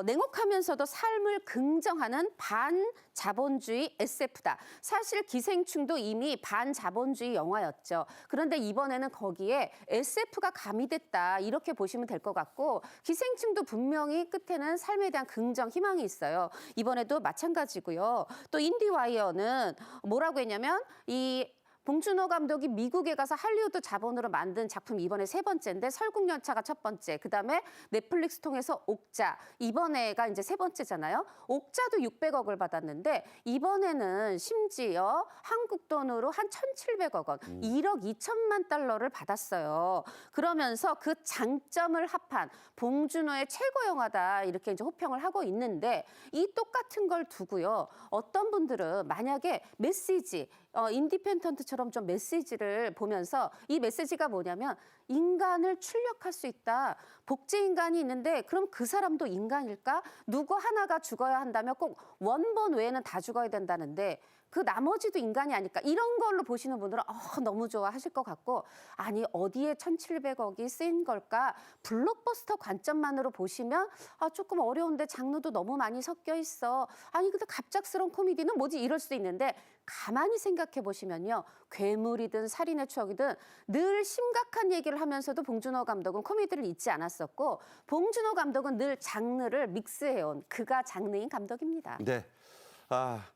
냉혹하면서도 삶을 긍정하는 반자본주의 SF다. 사실 기생충도 이미 반자본주의 영화였죠. 그런데 이번에는 거기에 SF가 가미됐다. 이렇게 보시면 될 것 같고 기생충도 분명히 끝에는 삶에 대한 긍정, 희망이 있어요. 이번에도 마찬가지고요. 또 인디와이어는 뭐라고 했냐면 이 봉준호 감독이 미국에 가서 할리우드 자본으로 만든 작품이 이번에 3번째인데 설국열차가 첫 번째, 그다음에 넷플릭스 통해서 옥자, 이번에가 이제 3번째잖아요. 옥자도 600억을 받았는데 이번에는 심지어 한국 돈으로 한 1,700억 원, 1억 2천만 달러를 받았어요. 그러면서 그 장점을 합한 봉준호의 최고 영화다 이렇게 이제 호평을 하고 있는데 이 똑같은 걸 두고요. 어떤 분들은 만약에 메시지 인디펜던트처럼 좀 메시지를 보면서 이 메시지가 뭐냐면 인간을 출력할 수 있다. 복제 인간이 있는데 그럼 그 사람도 인간일까? 누구 하나가 죽어야 한다면 꼭 원본 외에는 다 죽어야 된다는데 그 나머지도 인간이 아닐까? 이런 걸로 보시는 분들은 너무 좋아하실 것 같고 아니 어디에 1,700억이 쓰인 걸까? 블록버스터 관점만으로 보시면 조금 어려운데 장르도 너무 많이 섞여 있어. 아니 근데 갑작스러운 코미디는 뭐지? 이럴 수도 있는데 가만히 생각해 보시면요. 괴물이든 살인의 추억이든 늘 심각한 얘기를 하면서도 봉준호 감독은 코미디를 잊지 않았었고 봉준호 감독은 늘 장르를 믹스해온 그가 장르인 감독입니다. 네.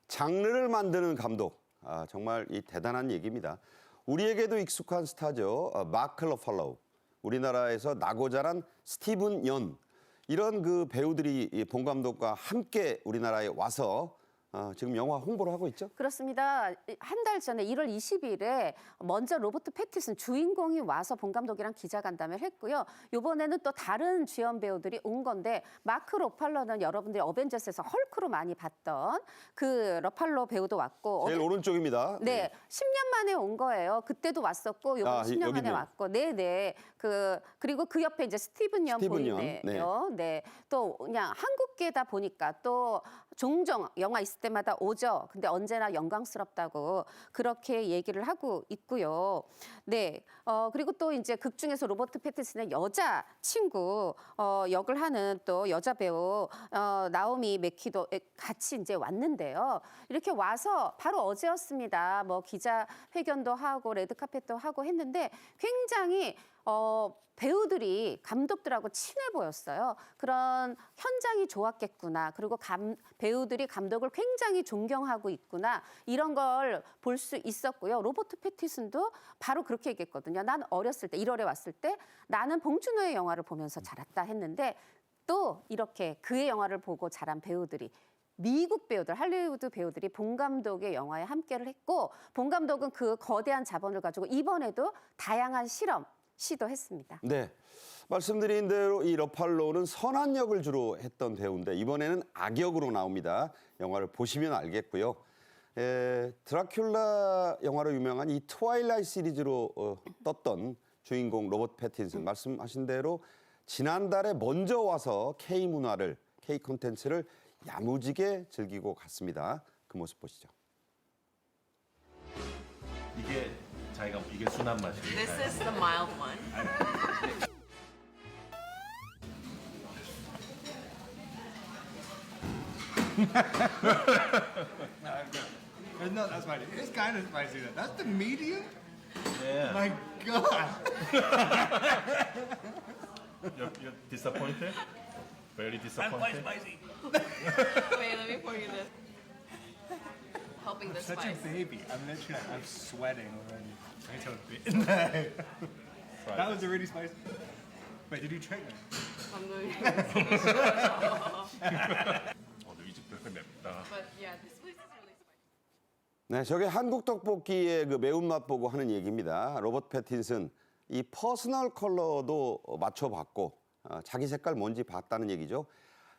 장르를 만드는 감독. 정말 이 대단한 얘기입니다. 우리에게도 익숙한 스타죠. 마크 러팔로우. 우리나라에서 나고 자란 스티븐 연. 이런 그 배우들이 봉 감독과 함께 우리나라에 와서 지금 영화 홍보를 하고 있죠? 그렇습니다. 한 달 전에 1월 20일에 먼저 로버트 패티슨 주인공이 와서 본 감독이랑 기자간담회를 했고요. 이번에는 또 다른 주연 배우들이 온 건데 마크 러팔로는 여러분들이 어벤져스에서 헐크로 많이 봤던 그 러팔로 배우도 왔고 제일 오른쪽입니다. 네, 10년 만에 온 거예요. 그때도 왔었고 요번 10년 만에 여기네요. 왔고, 네. 그리고 그 옆에 이제 스티븐 연 스티븐 연, 보이네요. 네. 또 그냥 한국계다 보니까 또 종종 영화 있을 때마다 오죠. 근데 언제나 영광스럽다고 그렇게 얘기를 하고 있고요. 네. 그리고 또 이제 극 중에서 로버트 패티슨의 여자 친구 역을 하는 또 여자 배우 나오미 맥키도 같이 이제 왔는데요. 이렇게 와서 바로 어제였습니다. 뭐 기자회견도 하고 레드카펫도 하고 했는데 굉장히 배우들이 감독들하고 친해 보였어요. 그런 현장이 좋았겠구나. 그리고 배우들이 감독을 굉장히 존경하고 있구나. 이런 걸 볼 수 있었고요. 로버트 패티슨도 바로 그렇게 얘기했거든요. 난 어렸을 때 1월에 왔을 때 나는 봉준호의 영화를 보면서 자랐다 했는데 또 이렇게 그의 영화를 보고 자란 배우들이 미국 배우들, 할리우드 배우들이 본 감독의 영화에 함께를 했고 본 감독은 그 거대한 자본을 가지고 이번에도 다양한 실험 시도했습니다. 네. 말씀드린 대로 이 러팔로는 선한 역을 주로 했던 배우인데 이번에는 악역으로 나옵니다. 영화를 보시면 알겠고요. 드라큘라 영화로 유명한 이 트와일라이트 시리즈로 떴던 주인공 로버트 패틴슨 말씀하신 대로 지난달에 먼저 와서 K 문화를, K 콘텐츠를 야무지게 즐기고 갔습니다. 그 모습 보시죠. 이게 순한 맛이에요. This is the mild one. It's not that spicy. It's kind of spicy. That's the medium? Yeah. My God. You're disappointed? Very disappointed? spicy. Wait, let me pour you this. Helping the Such spice. a baby. I'm literally I'm sweating already. I told you. That was really spicy. Wait, did you trick me? I'm going 이 집도 그 맵다. But yeah, this place is really spicy. 네, 저게 한국 떡볶이의 그 매운맛 보고 하는 얘기입니다. 로버트 패틴슨 이 퍼스널 컬러도 맞춰봤고 자기 색깔 뭔지 봤다는 얘기죠.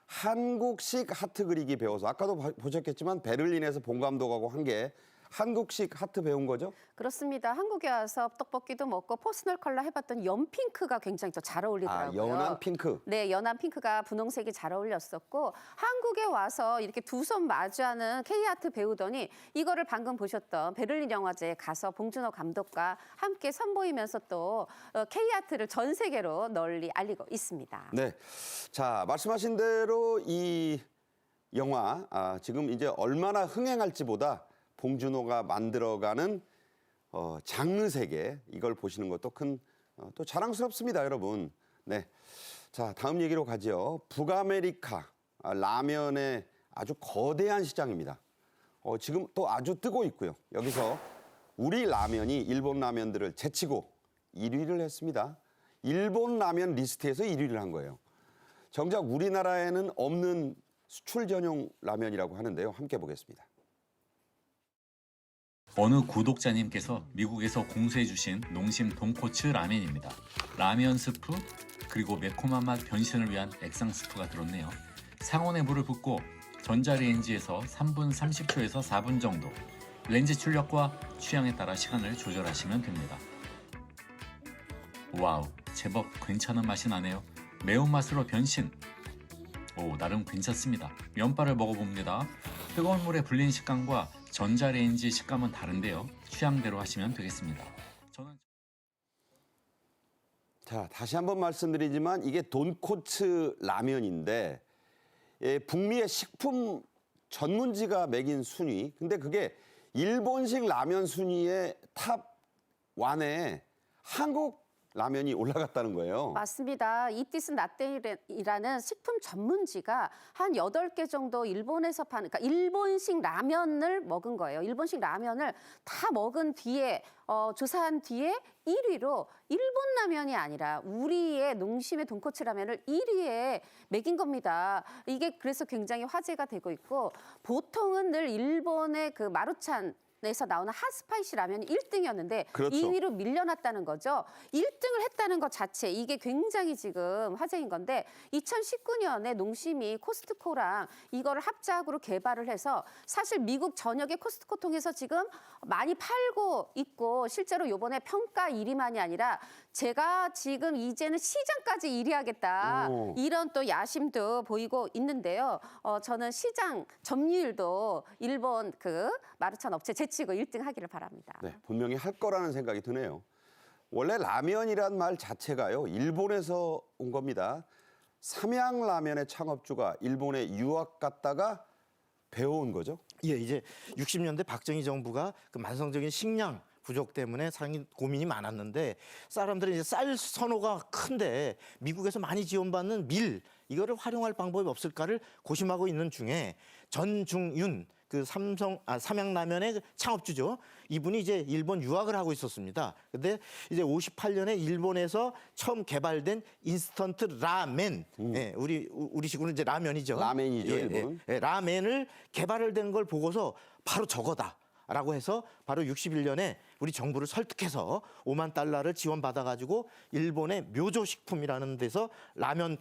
한국식 하트 그리기 배워서 아까도 보셨겠지만 베를린에서 본 감독하고 한 게 한국식 하트 배운 거죠? 그렇습니다. 한국에 와서 떡볶이도 먹고 퍼스널 컬러 해봤던 연핑크가 굉장히 더 잘 어울리더라고요. 연한 핑크. 네, 연한 핑크가 분홍색이 잘 어울렸었고 한국에 와서 이렇게 두 손 마주하는 K아트 배우더니 이거를 방금 보셨던 베를린 영화제에 가서 봉준호 감독과 함께 선보이면서 또 K아트를 전 세계로 널리 알리고 있습니다. 네, 자 말씀하신 대로 이 영화 지금 이제 얼마나 흥행할지보다 봉준호가 만들어가는 장르 세계 이걸 보시는 것도 큰 또 자랑스럽습니다, 여러분. 네, 자 다음 얘기로 가죠. 북아메리카 라면의 아주 거대한 시장입니다. 지금 또 아주 뜨고 있고요. 여기서 우리 라면이 일본 라면들을 제치고 1위를 했습니다. 일본 라면 리스트에서 1위를 한 거예요. 정작 우리나라에는 없는 수출 전용 라면이라고 하는데요. 함께 보겠습니다. 어느 구독자님께서 미국에서 공수해 주신 농심 돈코츠 라면입니다. 라면 스프 그리고 매콤한 맛 변신을 위한 액상 스프가 들었네요. 상온에 물을 붓고 전자레인지에서 3분 30초에서 4분 정도 렌즈 출력과 취향에 따라 시간을 조절하시면 됩니다. 와우, 제법 괜찮은 맛이 나네요. 매운맛으로 변신. 오, 나름 괜찮습니다. 면발을 먹어봅니다. 뜨거운 물에 불린 식감과 전자레인지 식감은 다른데요. 취향대로 하시면 되겠습니다. 자, 다시 한번 말씀드리지만 이게 돈코츠 라면인데 북미의 식품 전문지가 매긴 순위. 근데 그게 일본식 라면 순위의 탑 1에 한국 라면이 올라갔다는 거예요. 맞습니다. 이티스 나떼이라는 식품 전문지가 한 8개 정도 일본에서 파는, 그러니까 일본식 라면을 먹은 거예요. 일본식 라면을 다 먹은 뒤에, 조사한 뒤에 1위로 일본 라면이 아니라 우리의 농심의 돈코츠 라면을 1위에 매긴 겁니다. 이게 그래서 굉장히 화제가 되고 있고, 보통은 늘 일본의 그 마루찬 에서 나오는 핫스파이시 라면이 1등이었는데 그렇죠. 2위로 밀려났다는 거죠. 1등을 했다는 것 자체, 이게 굉장히 지금 화제인 건데 2019년에 농심이 코스트코랑 이거를 합작으로 개발을 해서 사실 미국 전역의 코스트코 통해서 지금 많이 팔고 있고, 실제로 이번에 평가 1위만이 아니라 제가 지금 이제는 시장까지 1위 하겠다. 오. 이런 또 야심도 보이고 있는데요. 저는 시장 점유율도 일본 그 마루찬 업체 제치고 1등 하기를 바랍니다. 네, 분명히 할 거라는 생각이 드네요. 원래 라면이란 말 자체가요, 일본에서 온 겁니다. 삼양라면의 창업주가 일본에 유학 갔다가 배워온 거죠. 예, 이제 60년대 박정희 정부가 그 만성적인 식량 부족 때문에 상당히 고민이 많았는데, 사람들은 이제 쌀 선호가 큰데 미국에서 많이 지원받는 밀, 이거를 활용할 방법이 없을까를 고심하고 있는 중에 전중윤, 그 삼양라면의 창업주죠. 이분이 이제 일본 유학을 하고 있었습니다. 근데 이제 58년에 일본에서 처음 개발된 인스턴트 라멘, 예, 우리식으로 이제 라면이죠. 라멘이죠, 예, 일본. 예, 라멘을 개발을 된 걸 보고서 바로 저거다 라고 해서 바로 61년에 우리 정부를 설득해서 5만 달러를 지원받아가지고 일본의 묘조식품이라는 데서 라면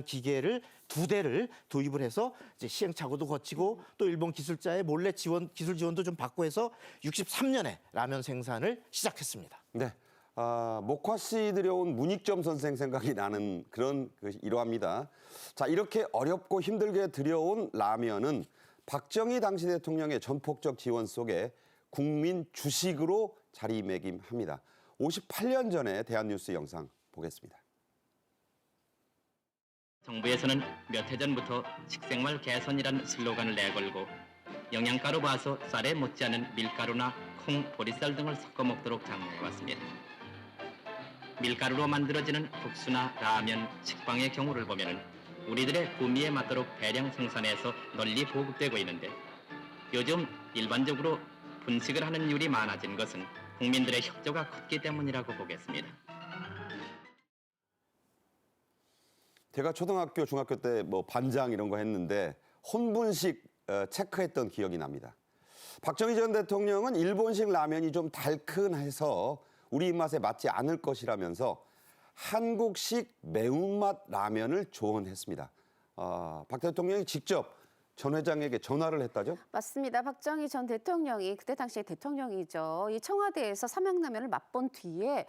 기계를 2대를 도입을 해서 이제 시행착오도 거치고 또 일본 기술자의 몰래 기술 지원도 좀 받고 해서 63년에 라면 생산을 시작했습니다. 네, 목화 씨 들여온 문익점 선생 생각이 나는 그런 일화입니다. 자, 이렇게 어렵고 힘들게 들여온 라면은 박정희 당시 대통령의 전폭적 지원 속에 국민 주식으로 자리매김합니다. 58년 전에 대한뉴스 영상 보겠습니다. 정부에서는 몇 해 전부터 식생활 개선이란 슬로건을 내걸고 영양가로 봐서 쌀에 못지않은 밀가루나 콩, 보리쌀 등을 섞어 먹도록 장려해왔습니다. 밀가루로 만들어지는 국수나 라면, 식빵의 경우를 보면은 우리들의 구미에 맞도록 대량 생산해서 널리 보급되고 있는데, 요즘 일반적으로 분식을 하는 율이 많아진 것은 국민들의 협조가 컸기 때문이라고 보겠습니다. 제가 초등학교, 중학교 때 뭐 반장 이런 거 했는데 혼분식 체크했던 기억이 납니다. 박정희 전 대통령은 일본식 라면이 좀 달큰해서 우리 입맛에 맞지 않을 것이라면서 한국식 매운맛 라면을 조언했습니다. 박 대통령이 직접 전 회장에게 전화를 했다죠? 맞습니다. 박정희 전 대통령이 그때 당시에 대통령이죠. 이 청와대에서 삼양라면을 맛본 뒤에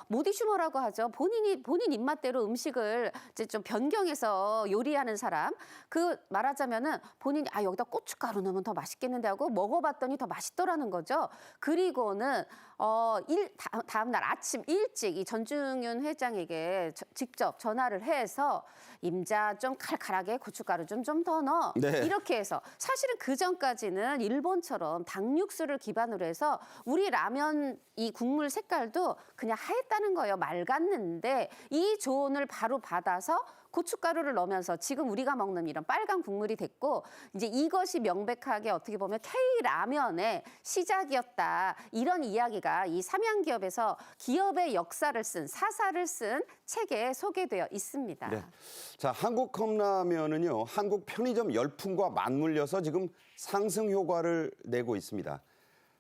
모디슈머라고 하죠. 본인 입맛대로 음식을 이제 좀 변경해서 요리하는 사람. 그 말하자면은 본인이 여기다 고춧가루 넣으면 더 맛있겠는데 하고 먹어봤더니 더 맛있더라는 거죠. 그리고는 다음 날 아침 일찍 이 전중윤 회장에게 직접 전화를 해서 임자 좀 칼칼하게 고춧가루 좀 더 넣어. 네. 이렇게 해서 사실은 그 전까지는 일본처럼 닭육수를 기반으로 해서 우리 라면 이 국물 색깔도 그냥 하였다는 거예요. 맑았는데 이 조언을 바로 받아서 고춧가루를 넣으면서 지금 우리가 먹는 이런 빨간 국물이 됐고, 이제 이것이 명백하게 어떻게 보면 K라면의 시작이었다. 이런 이야기가 이 삼양기업에서 기업의 역사를 쓴, 사사를 쓴 책에 소개되어 있습니다. 네. 자, 한국 컵라면은요, 한국 편의점 열풍과 맞물려서 지금 상승 효과를 내고 있습니다.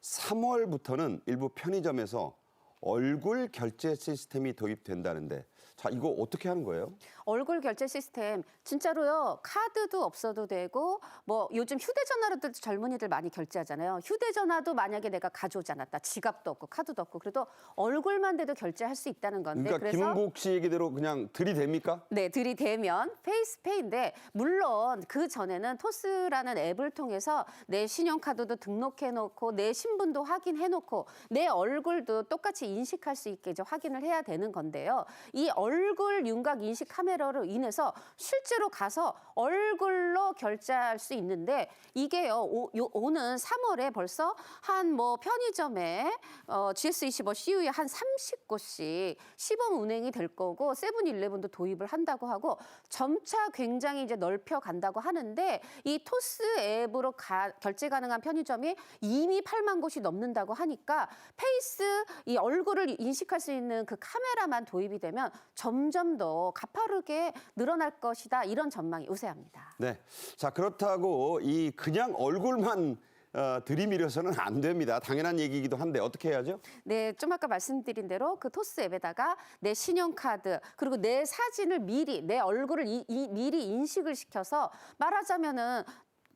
3월부터는 일부 편의점에서 얼굴 결제 시스템이 도입된다는데, 자, 이거 어떻게 하는 거예요? 얼굴 결제 시스템 진짜로요. 카드도 없어도 되고 뭐 요즘 휴대전화로도 젊은이들 많이 결제하잖아요. 휴대전화도 만약에 내가 가져오지 않았다. 지갑도 없고 카드도 없고 그래도 얼굴만 돼도 결제할 수 있다는 건데. 그러니까 김은국 씨 얘기대로 그냥 들이댑니까? 네, 들이대면 페이스페이인데 물론 그 전에는 토스라는 앱을 통해서 내 신용카드도 등록해놓고 내 신분도 확인해놓고 내 얼굴도 똑같이 인식할 수 있게 이제 확인을 해야 되는 건데요. 이 이 얼굴 윤곽 인식 카메라로 인해서 실제로 가서 얼굴로 결제할 수 있는데 이게요 오는 3월에 벌써 한 뭐 편의점에 GS25 CU에 한 30곳씩 시범 운행이 될 거고 세븐일레븐도 도입을 한다고 하고 점차 굉장히 이제 넓혀 간다고 하는데 이 토스 앱으로 결제 가능한 편의점이 이미 8만 곳이 넘는다고 하니까 페이스 이 얼굴을 인식할 수 있는 그 카메라만 도입이 되면 점점 더 가파르게 늘어날 것이다 이런 전망이 우세합니다. 네. 자, 그렇다고 이 그냥 얼굴만 들이밀어서는 안 됩니다. 당연한 얘기이기도 한데 어떻게 해야죠? 네, 좀 아까 말씀드린 대로 그 토스 앱에다가 내 신용카드 그리고 내 사진을 미리 내 얼굴을 미리 인식을 시켜서 말하자면은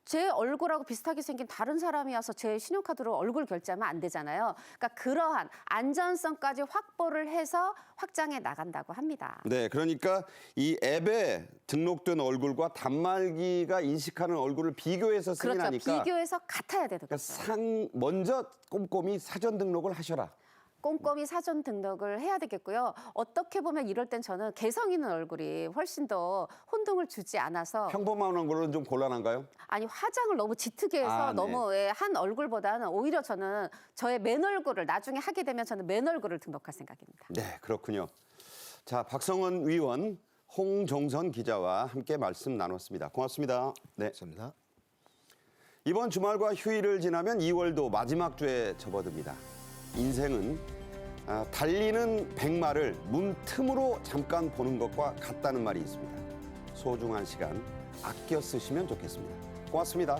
제 얼굴하고 비슷하게 생긴 다른 사람이 와서 제 신용카드로 얼굴 결제하면 안 되잖아요. 그러니까 그러한 안전성까지 확보를 해서 확장해 나간다고 합니다. 네, 그러니까 이 앱에 등록된 얼굴과 단말기가 인식하는 얼굴을 비교해서 승인하니까 그렇죠. 비교해서 같아야 되는 거죠. 그러니까 먼저 꼼꼼히 사전 등록을 하셔라. 꼼꼼히 사전 등록을 해야 되겠고요. 어떻게 보면 이럴 땐 저는 개성 있는 얼굴이 훨씬 더 혼동을 주지 않아서 평범한 얼굴은 좀 곤란한가요? 아니 화장을 너무 짙게 해서 네. 너무 한 얼굴보다는 오히려 저는 저의 맨 얼굴을 나중에 하게 되면 저는 맨 얼굴을 등록할 생각입니다. 네, 그렇군요. 자, 박성원 위원, 홍종선 기자와 함께 말씀 나눴습니다. 고맙습니다. 네. 감사합니다. 이번 주말과 휴일을 지나면 2월도 마지막 주에 접어듭니다. 인생은 달리는 백마를 문틈으로 잠깐 보는 것과 같다는 말이 있습니다. 소중한 시간 아껴 쓰시면 좋겠습니다. 고맙습니다.